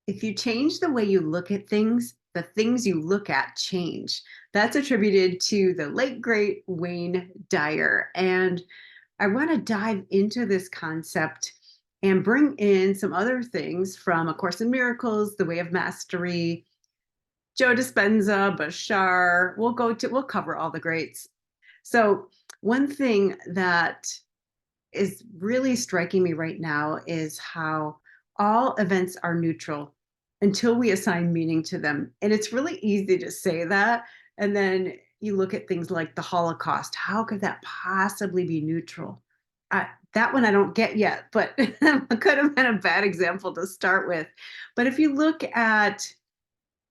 If you change the way you look at things, the things you look at change. That's attributed to the late, great Wayne Dyer. And I want to dive into this concept and bring in some other things from A Course in Miracles, The Way of Mastery, Joe Dispenza, Bashar. We'll cover all the greats. So one thing that is really striking me right now is how all events are neutral until we assign meaning to them. And it's really easy to say that. And then you look at things like the Holocaust. How could that possibly be neutral? That one I don't get yet, but it could have been a bad example to start with. But if you look at,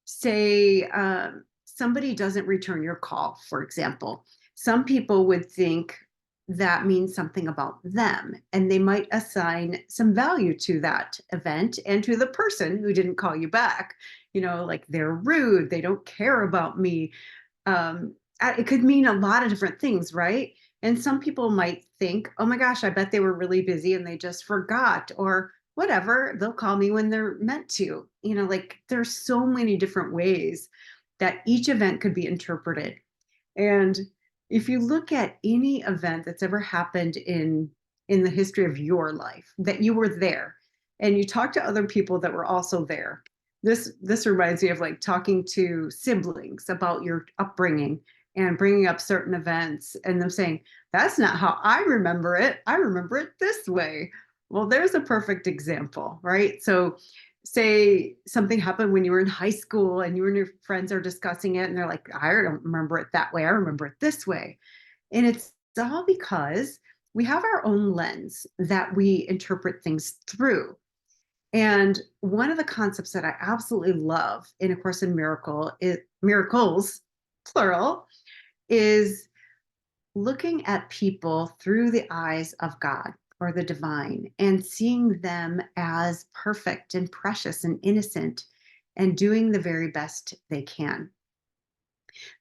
say, somebody doesn't return your call, for example, some people would think that means something about them, and they might assign some value to that event and to the person who didn't call you back. Like they're rude, they don't care about me. It could mean a lot of different things, right? And some people might think, oh my gosh, I bet they were really busy and they just forgot, or whatever, they'll call me when they're meant to. Like there's so many different ways that each event could be interpreted. And if you look at any event that's ever happened in the history of your life, that you were there and you talk to other people that were also there. This reminds me of like talking to siblings about your upbringing and bringing up certain events and them saying, that's not how I remember it. I remember it this way. Well, there's a perfect example, right? So say something happened when you were in high school and you and your friends are discussing it and they're like, I don't remember it that way. I remember it this way. And it's all because we have our own lens that we interpret things through. And one of the concepts that I absolutely love in A Course in Miracles, plural, is looking at people through the eyes of God or the divine and seeing them as perfect and precious and innocent and doing the very best they can.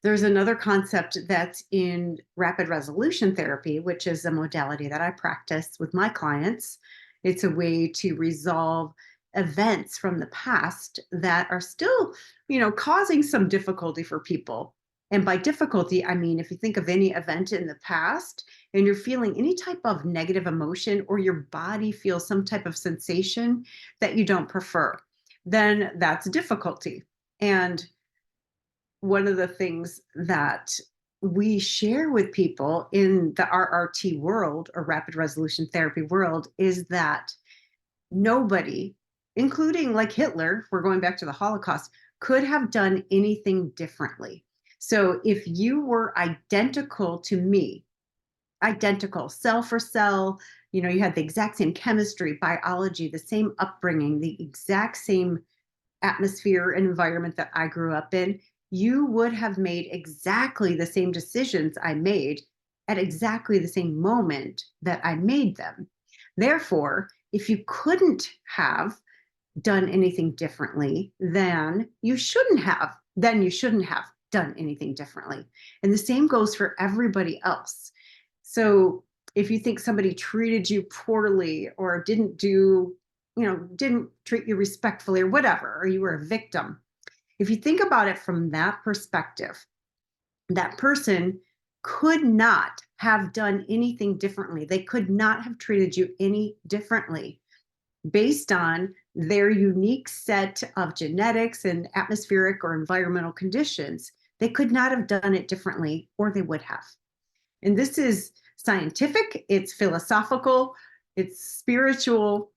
There's another concept that's in rapid resolution therapy, which is a modality that I practice with my clients. It's a way to resolve events from the past that are still, causing some difficulty for people. And by difficulty, I mean, if you think of any event in the past and you're feeling any type of negative emotion or your body feels some type of sensation that you don't prefer, then that's difficulty. And one of the things that we share with people in the RRT world or rapid resolution therapy world is that nobody, including like Hitler, we're going back to the Holocaust, could have done anything differently. So if you were identical to me, identical cell for cell, you had the exact same chemistry, biology, the same upbringing, the exact same atmosphere and environment that I grew up in, you would have made exactly the same decisions I made at exactly the same moment that I made them. Therefore, if you couldn't have done anything differently, then you shouldn't have. Then you shouldn't have done anything differently. And the same goes for everybody else. So if you think somebody treated you poorly or didn't treat you respectfully or whatever, or you were a victim, if you think about it from that perspective, that person could not have done anything differently. They could not have treated you any differently based on their unique set of genetics and atmospheric or environmental conditions. They could not have done it differently, or they would have. And this is scientific, it's philosophical, it's spiritual.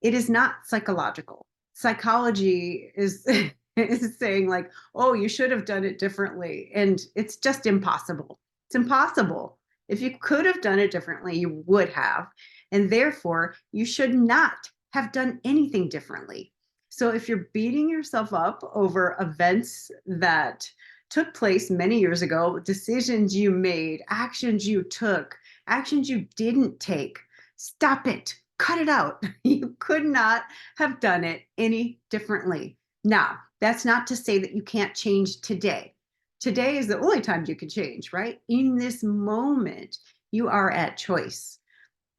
It is not psychological. Psychology is is saying like, oh, you should have done it differently. And it's just impossible. It's impossible. If you could have done it differently, you would have. And therefore, you should not have done anything differently. So if you're beating yourself up over events that took place many years ago, decisions you made, actions you took, actions you didn't take, stop it. Cut it out. You could not have done it any differently. Now, that's not to say that you can't change today. Today is the only time you can change, right? In this moment, you are at choice.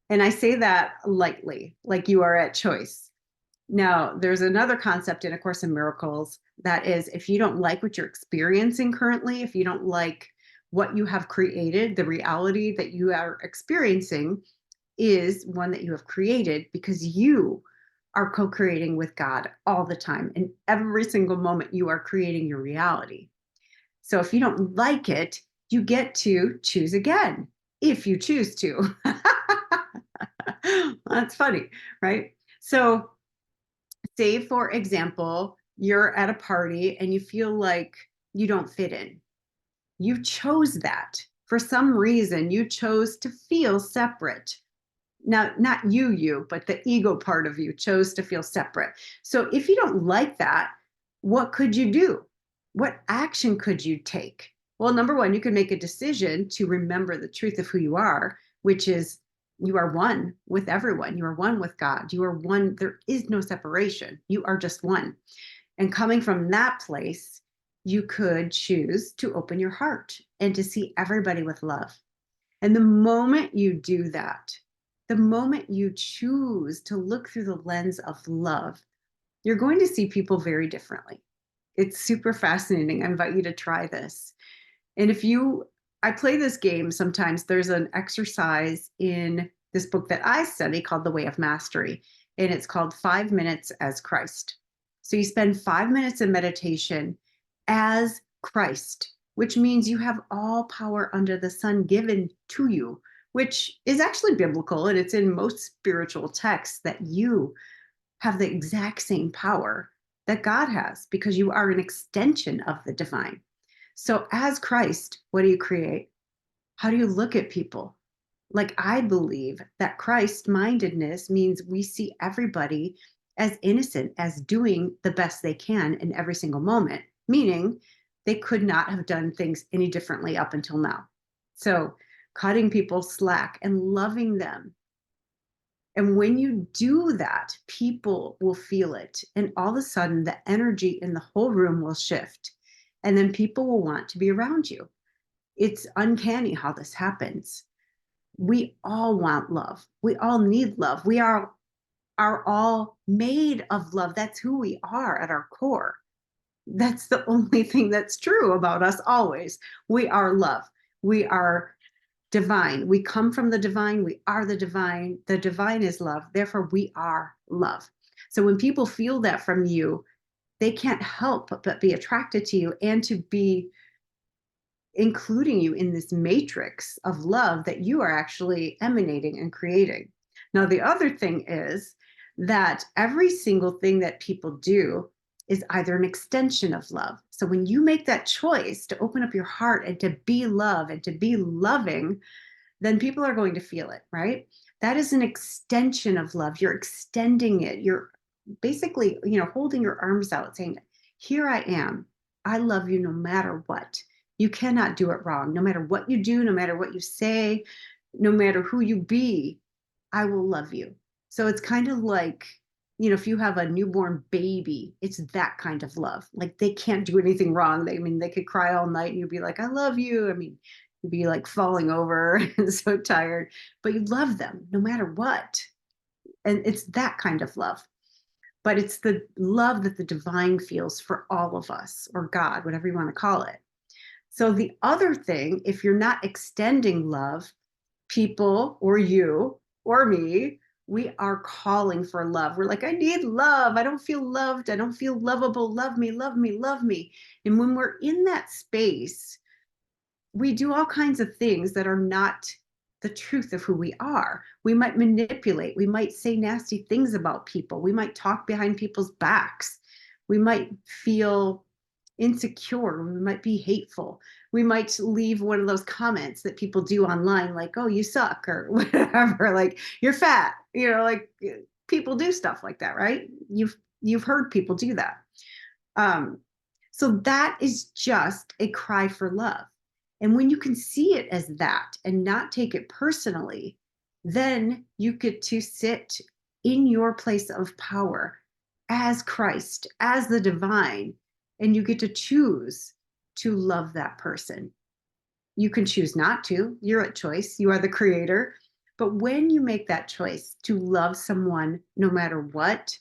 And I say that lightly, like you are at choice. Now, there's another concept in A Course in Miracles that is, if you don't like what you're experiencing currently, if you don't like what you have created, the reality that you are experiencing is one that you have created because you are co-creating with God all the time. And every single moment you are creating your reality. So if you don't like it, you get to choose again if you choose to. That's funny, right? So say, for example, you're at a party and you feel like you don't fit in. You chose that. For some reason, you chose to feel separate. Now, not you, but the ego part of you chose to feel separate. So if you don't like that, what could you do? What action could you take? Well, number one, you could make a decision to remember the truth of who you are, which is you are one with everyone. You are one with God. You are one. There is no separation. You are just one. And coming from that place, you could choose to open your heart and to see everybody with love. And the moment you do that, the moment you choose to look through the lens of love, you're going to see people very differently. It's super fascinating. I invite you to try this. And I play this game sometimes. There's an exercise in this book that I study called The Way of Mastery, and it's called 5 Minutes as Christ. So you spend 5 minutes in meditation as Christ, which means you have all power under the sun given to you, which is actually biblical, and it's in most spiritual texts that you have the exact same power that God has because you are an extension of the divine. So, as Christ, what do you create? How do you look at people? Like, I believe that Christ mindedness means we see everybody as innocent, as doing the best they can in every single moment, meaning they could not have done things any differently up until now. So, cutting people slack and loving them. And when you do that, people will feel it. And all of a sudden, the energy in the whole room will shift. And then people will want to be around you. It's uncanny how this happens. We all want love. We all need love. We are all made of love. That's who we are at our core. That's the only thing that's true about us always. We are love. We are divine. We come from the divine. We are the divine. The divine is love. Therefore, we are love. So when people feel that from you, they can't help but be attracted to you and to be including you in this matrix of love that you are actually emanating and creating. Now, the other thing is that every single thing that people do is either an extension of love. So when you make that choice to open up your heart and to be love and to be loving, then people are going to feel it, right? That is an extension of love. You're extending it. You're basically, holding your arms out saying, here I am. I love you no matter what. You cannot do it wrong. No matter what you do, no matter what you say, no matter who you be, I will love you. So it's kind of like, if you have a newborn baby, it's that kind of love. Like they can't do anything wrong. They could cry all night and you'd be like, I love you. You'd be like falling over and so tired, but you love them no matter what. And it's that kind of love. But it's the love that the divine feels for all of us, or God, whatever you want to call it. So the other thing, if you're not extending love, people or you or me, we are calling for love. We're like, I need love. I don't feel loved. I don't feel lovable. Love me, love me, love me. And when we're in that space, we do all kinds of things that are not the truth of who we are. We might manipulate. We might say nasty things about people. We might talk behind people's backs. We might feel insecure. We might be hateful. We might leave one of those comments that people do online, like, oh, you suck, or whatever, like you're fat, like people do stuff like that, right? You've heard people do that. So that is just a cry for love. And when you can see it as that and not take it personally, then you get to sit in your place of power as Christ, as the divine, and you get to choose to love that person. You can choose not to. You're at choice. You are the creator. But when you make that choice to love someone no matter what,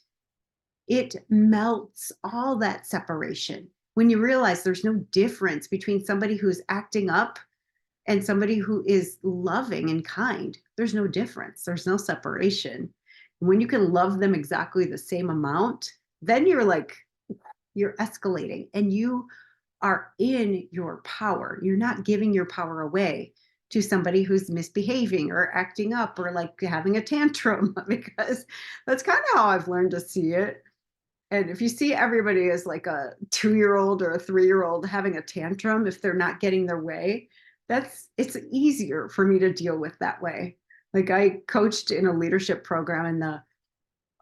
it melts all that separation. When you realize there's no difference between somebody who's acting up and somebody who is loving and kind, there's no difference. There's no separation. When you can love them exactly the same amount, then you're escalating and you are in your power. You're not giving your power away to somebody who's misbehaving or acting up or like having a tantrum, because that's kind of how I've learned to see it. And if you see everybody as like a 2-year-old or a 3-year-old having a tantrum, if they're not getting their way, it's easier for me to deal with that way. Like I coached in a leadership program, and the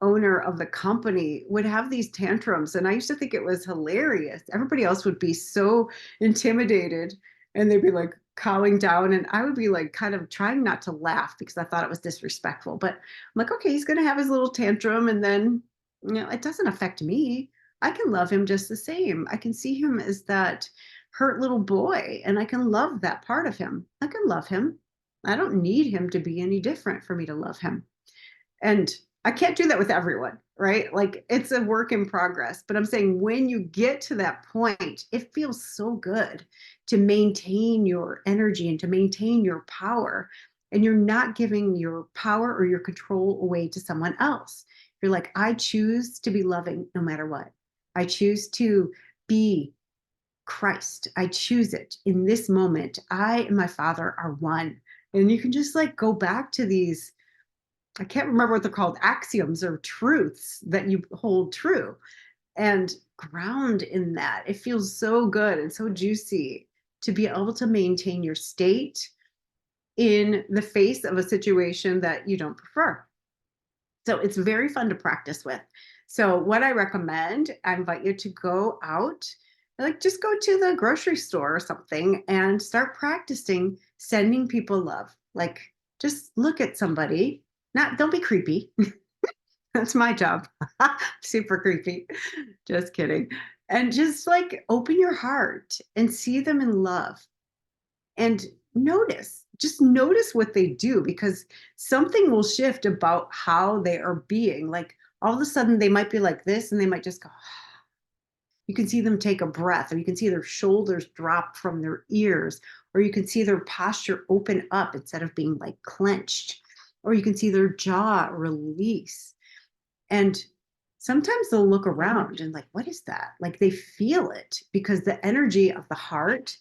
owner of the company would have these tantrums, and I used to think it was hilarious. Everybody else would be so intimidated, and they'd be like cowing down, and I would be like kind of trying not to laugh because I thought it was disrespectful. But I'm like, okay, he's going to have his little tantrum, and then it doesn't affect me. I can love him just the same. I can see him as that hurt little boy, and I can love that part of him. I can love him. I don't need him to be any different for me to love him. And I can't do that with everyone, right? Like it's a work in progress. But I'm saying when you get to that point, it feels so good to maintain your energy and to maintain your power. And you're not giving your power or your control away to someone else. You're like, I choose to be loving no matter what. I choose to be Christ. I choose it in this moment. I and my Father are one. And you can just like go back to these, I can't remember what they're called, axioms or truths that you hold true, and ground in that. It feels so good and so juicy to be able to maintain your state in the face of a situation that you don't prefer. So it's very fun to practice with. So what I recommend, I invite you to go out, like just go to the grocery store or something and start practicing sending people love. Like just look at somebody, don't be creepy. That's my job. Super creepy. Just kidding. And just like open your heart and see them in love and just notice what they do, because something will shift about how they are being. Like all of a sudden they might be like this and they might just go, you can see them take a breath, or you can see their shoulders drop from their ears, or you can see their posture open up instead of being like clenched, or you can see their jaw release. And sometimes they'll look around and like, what is that? Like they feel it, because the energy of the heart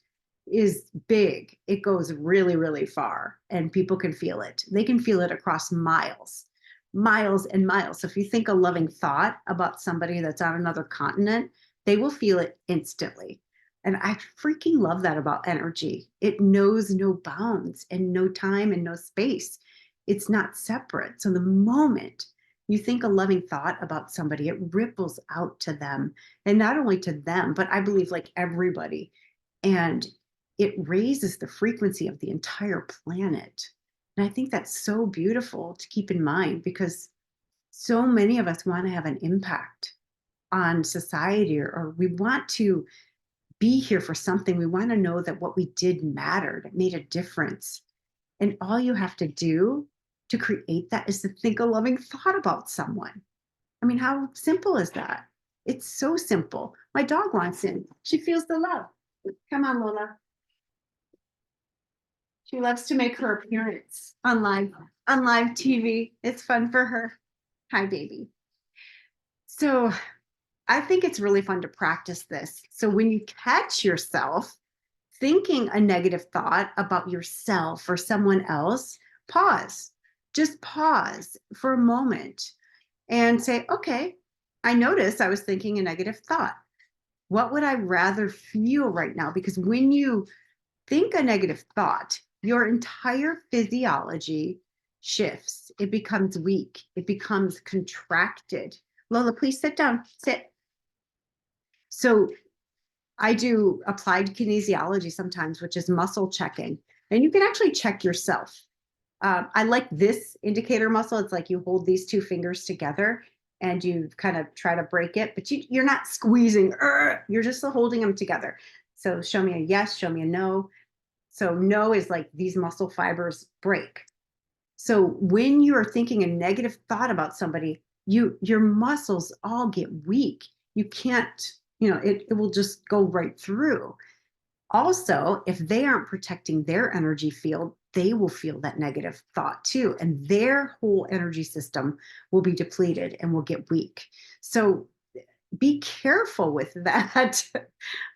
is big. It goes really, really far, and people can feel it. They can feel it across miles, miles and miles. So if you think a loving thought about somebody that's on another continent, they will feel it instantly. And I freaking love that about energy. It knows no bounds and no time and no space. It's not separate. So the moment you think a loving thought about somebody, it ripples out to them, and not only to them, but I believe like everybody. And it raises the frequency of the entire planet. And I think that's so beautiful to keep in mind, because so many of us want to have an impact on society, or we want to be here for something. We want to know that what we did mattered, it made a difference. And all you have to do to create that is to think a loving thought about someone. I mean, how simple is that? It's so simple. My dog wants in. She feels the love. Come on, Lola. She loves to make her appearance on live TV. It's fun for her. Hi, baby. So I think it's really fun to practice this. So when you catch yourself thinking a negative thought about yourself or someone else, pause. Just pause for a moment and say, okay, I noticed I was thinking a negative thought. What would I rather feel right now? Because when you think a negative thought, your entire physiology shifts. It becomes weak. It becomes contracted. Lola, please sit down. Sit. So I do applied kinesiology sometimes, which is muscle checking. And you can actually check yourself. I like this indicator muscle. It's like you hold these two fingers together and you kind of try to break it, but you're not squeezing. You're just holding them together. So show me a yes, show me a no. So no is like these muscle fibers break. So when you are thinking a negative thought about somebody, your muscles all get weak. You can't, it will just go right through. Also, if they aren't protecting their energy field, they will feel that negative thought too, and their whole energy system will be depleted and will get weak. So be careful with that.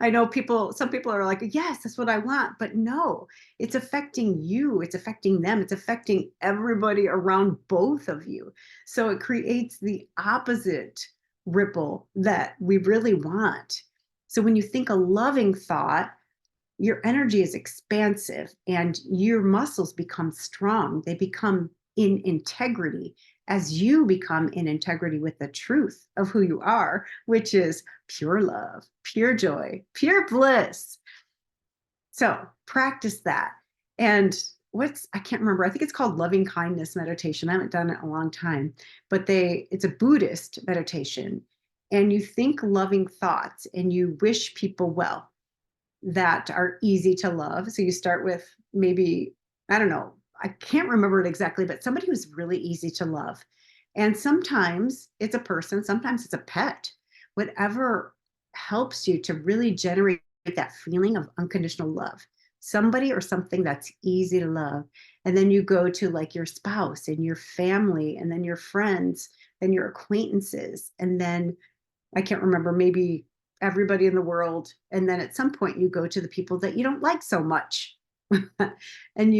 I know some people are like, yes, that's what I want. But no, it's affecting you. It's affecting them. It's affecting everybody around both of you. So it creates the opposite ripple that we really want. So when you think a loving thought, your energy is expansive and your muscles become strong. They become in integrity as you become in integrity with the truth of who you are, which is pure love, pure joy, pure bliss. So practice that. And I can't remember, I think it's called loving kindness meditation. I haven't done it in a long time, but it's a Buddhist meditation. And you think loving thoughts and you wish people well that are easy to love. So you start with maybe, I don't know, I can't remember it exactly, but somebody who's really easy to love. And sometimes it's a person, sometimes it's a pet, whatever helps you to really generate that feeling of unconditional love, somebody or something that's easy to love. And then you go to like your spouse and your family, and then your friends, and your acquaintances, and then I can't remember, maybe everybody in the world. And then at some point you go to the people that you don't like so much. and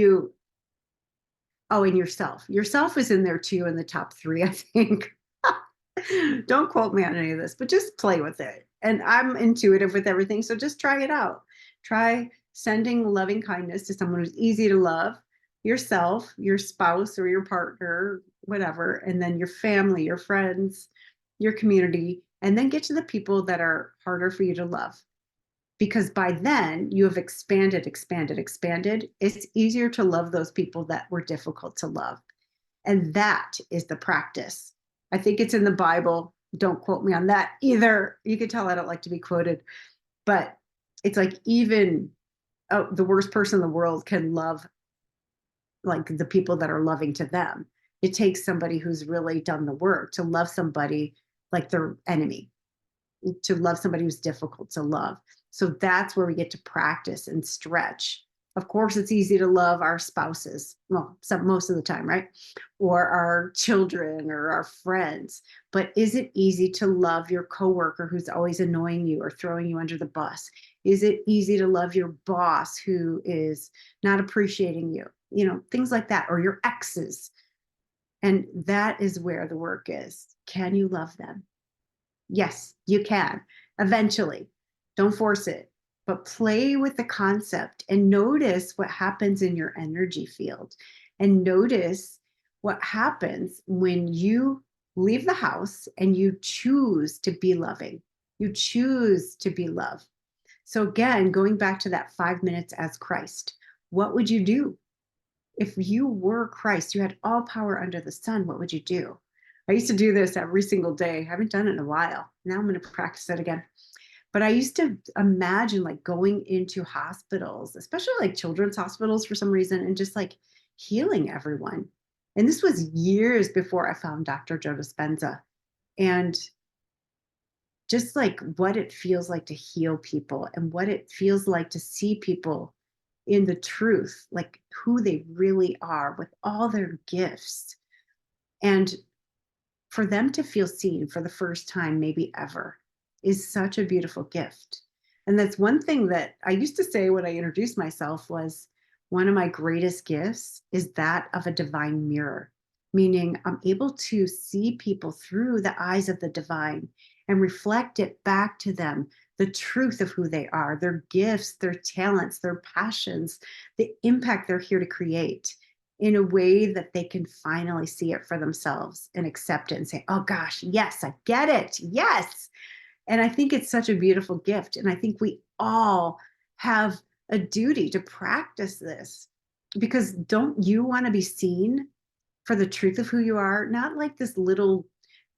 and yourself. Yourself is in there too, in the top three, I think. Don't quote me on any of this, but just play with it. And I'm intuitive with everything. So just try it out. Try sending loving kindness to someone who's easy to love, yourself, your spouse or your partner, whatever, and then your family, your friends, your community, and then get to the people that are harder for you to love. Because by then you have expanded. It's easier to love those people that were difficult to love. And that is the practice. I think it's in the Bible. Don't quote me on that either. You can tell I don't like to be quoted, but it's like even the worst person in the world can love like the people that are loving to them. It takes somebody who's really done the work to love somebody like their enemy, to love somebody who's difficult to love. So that's where we get to practice and stretch. Of course, it's easy to love our spouses, well, most of the time, right? Or our children or our friends. But is it easy to love your coworker who's always annoying you or throwing you under the bus? Is it easy to love your boss who is not appreciating you? Things like that, or your exes. And that is where the work is. Can you love them? Yes, you can. Eventually. Don't force it, but play with the concept and notice what happens in your energy field. And notice what happens when you leave the house and you choose to be loving. You choose to be love. So again, going back to that 5 minutes as Christ, what would you do? If you were Christ, you had all power under the sun, what would you do? I used to do this every single day. I haven't done it in a while. Now I'm going to practice it again. But I used to imagine like going into hospitals, especially like children's hospitals for some reason, and just like healing everyone. And this was years before I found Dr. Joe Dispenza. And just like what it feels like to heal people and what it feels like to see people in the truth, like who they really are with all their gifts. And for them to feel seen for the first time, maybe ever, is such a beautiful gift. And that's one thing that I used to say when I introduced myself was one of my greatest gifts is that of a divine mirror, meaning I'm able to see people through the eyes of the divine and reflect it back to them, the truth of who they are, their gifts, their talents, their passions, the impact they're here to create in a way that they can finally see it for themselves and accept it and say, oh gosh, yes, I get it. Yes. And I think it's such a beautiful gift. And I think we all have a duty to practice this, because don't you want to be seen for the truth of who you are? Not like this little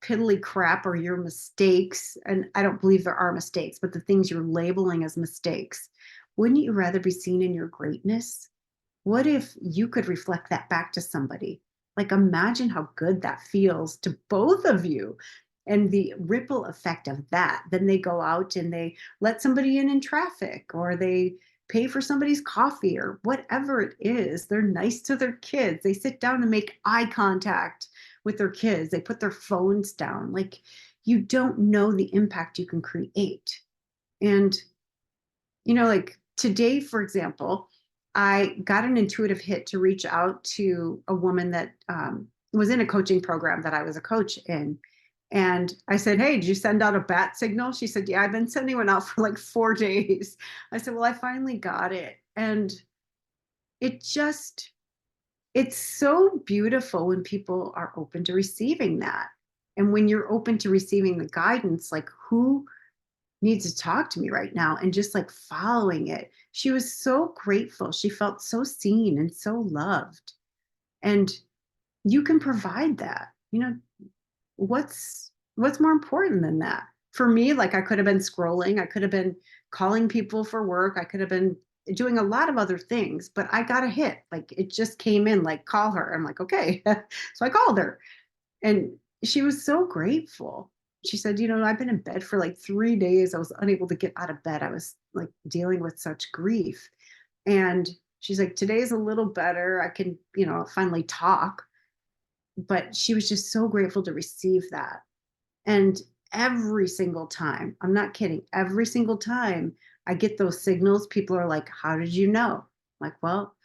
piddly crap or your mistakes. And I don't believe there are mistakes, but the things you're labeling as mistakes. Wouldn't you rather be seen in your greatness? What if you could reflect that back to somebody? Like, imagine how good that feels to both of you and the ripple effect of that. Then they go out and they let somebody in traffic, or they pay for somebody's coffee, or whatever it is. They're nice to their kids. They sit down and make eye contact with their kids. They put their phones down. Like, you don't know the impact you can create. And like today, for example, I got an intuitive hit to reach out to a woman that was in a coaching program that I was a coach in. And I said, "Hey, did you send out a bat signal?" She said, "Yeah, I've been sending one out for like 4 days." I said, "Well, I finally got it." And it just, it's so beautiful when people are open to receiving that. And when you're open to receiving the guidance, like, who needs to talk to me right now, and just like following it. She was so grateful. She felt so seen and so loved. And you can provide that. What's more important than that? For me, like, I could have been scrolling, I could have been calling people for work, I could have been doing a lot of other things, but I got a hit. Like, it just came in, like, call her. I'm like, okay. So I called her. And she was so grateful. She said, I've been in bed for like 3 days. I was unable to get out of bed. I was like dealing with such grief." And she's like, "Today's a little better. I can, finally talk." But she was just so grateful to receive that. And every single time, I'm not kidding, every single time I get those signals, people are like, "How did you know?" Like, well,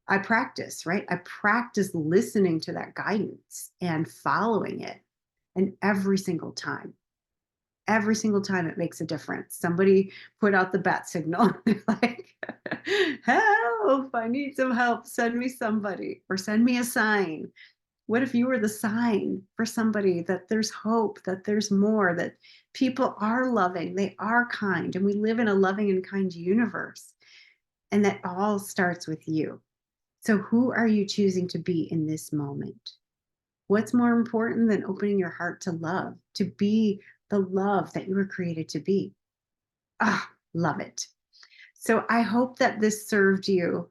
I practice, right? I practice listening to that guidance and following it. And every single time it makes a difference. Somebody put out the bat signal, like, "Help, I need some help. Send me somebody, or send me a sign." What if you were the sign for somebody that there's hope, that there's more, that people are loving, they are kind, and we live in a loving and kind universe. And that all starts with you. So, who are you choosing to be in this moment? What's more important than opening your heart to love, to be the love that you were created to be? Ah, love it. So, I hope that this served you.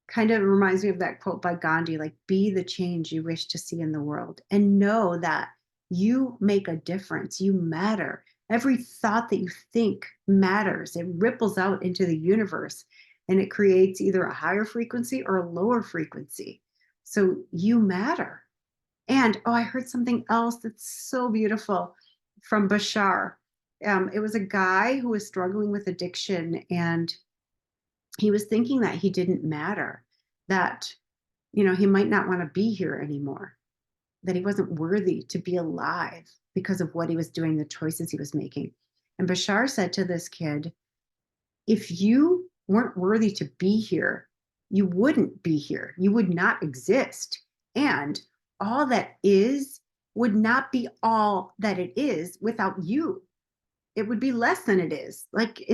Kind of reminds me of that quote by Gandhi, like, be the change you wish to see in the world, and know that you make a difference. You matter. Every thought that you think matters. It ripples out into the universe, and it creates either a higher frequency or a lower frequency. So you matter. And oh, I heard something else that's so beautiful from Bashar. It was a guy who was struggling with addiction, and he was thinking that he didn't matter, that, he might not want to be here anymore, that he wasn't worthy to be alive because of what he was doing, the choices he was making. And Bashar said to this kid, "If you weren't worthy to be here, you wouldn't be here. You would not exist. And all that is would not be all that it is without you. It would be less than it is. Like,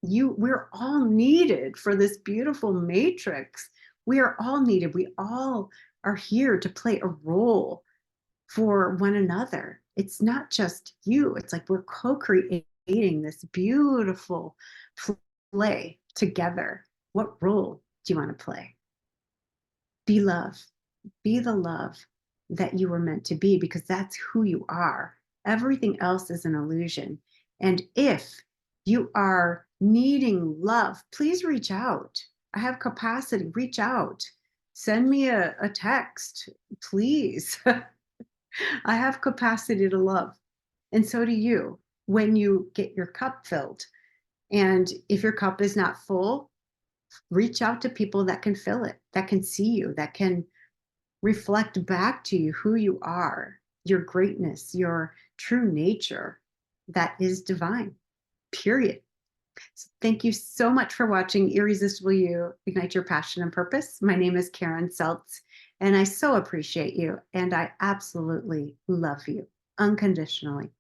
we're all needed for this beautiful matrix. We are all needed. We all are here to play a role for one another. It's not just you. It's like we're co-creating this beautiful play together. What role do you want to play? Be love. Be the love that you were meant to be, because that's who you are. Everything else is an illusion. And if you are needing love, please reach out. I have capacity. Reach out. Send me a text, please. I have capacity to love. And so do you when you get your cup filled. And if your cup is not full, reach out to people that can fill it, that can see you, that can reflect back to you who you are, your greatness, your true nature that is divine, period. So thank you so much for watching Irresistible You, Ignite Your Passion and Purpose. My name is Karen Seltz, and I so appreciate you, and I absolutely love you unconditionally.